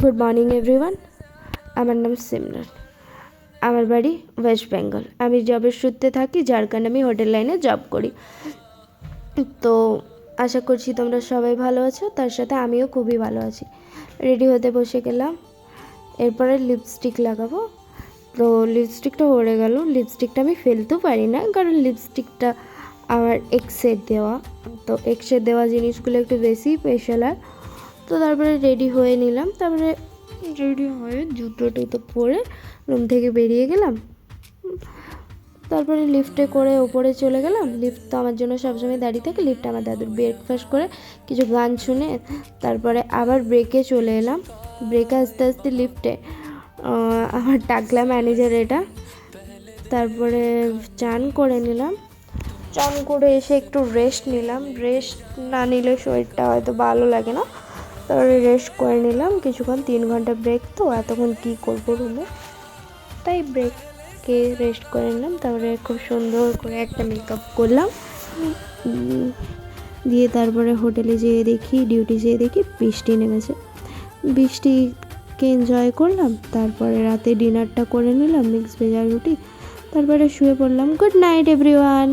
Good morning everyone. আমার নাম সিমরান, আমার বাড়ি ওয়েস্ট বেঙ্গল। আমি জবের সূত্রে থাকি, যার কারণে আমি হোটেল লাইনে জব করি। তো আশা করছি তোমরা সবাই ভালো আছো, তার সাথে আমিও খুবই ভালো আছি। রেডি হতে বসে গেলাম, এরপরে লিপস্টিক লাগাবো। তো লিপস্টিকটা পড়ে গেল, লিপস্টিকটা আমি ফেলতেও পারি না, কারণ লিপস্টিকটা আমার এক্সের দেওয়া। তো এক্সের দেওয়া জিনিসগুলো একটু বেশি স্পেশাল হয়। তো তারপরে রেডি হয়ে নিলাম, তারপরে রেডি হয়ে জুতো টুতো পরে রুম থেকে বেরিয়ে গেলাম। তারপরে লিফটে করে ওপরে চলে গেলাম। লিফট তো আমার জন্য সবসময় দাঁড়িয়ে থাকে। লিফটে আমার দাদুর ব্রেকফাস্ট করে কিছু গান শুনে তারপরে আবার ব্রেকে চলে এলাম। ব্রেকে আস্তে আস্তে লিফটে আমার টাকলা ম্যানেজার এটা। তারপরে চান করে নিলাম, চান করে এসে একটু রেস্ট নিলাম। রেস্ট না নিলে শরীরটা হয়তো ভালো লাগে না, তারপরে রেস্ট করে নিলাম কিছুক্ষণ। 3 ঘন্টা ব্রেক, তো এতক্ষণ কী করবো রুমে, তাই ব্রেককে রেস্ট করে নিলাম। তারপরে খুব সুন্দর করে একটা মেকআপ করলাম, দিয়ে তারপরে হোটেলে যেয়ে দেখি, ডিউটি যেয়ে দেখি বৃষ্টি নেমেছে। বৃষ্টিকে এনজয় করলাম। তারপরে রাতে ডিনারটা করে নিলাম, মিক্স ভেজ আর রুটি। তারপরে শুয়ে পড়লাম। Good night everyone.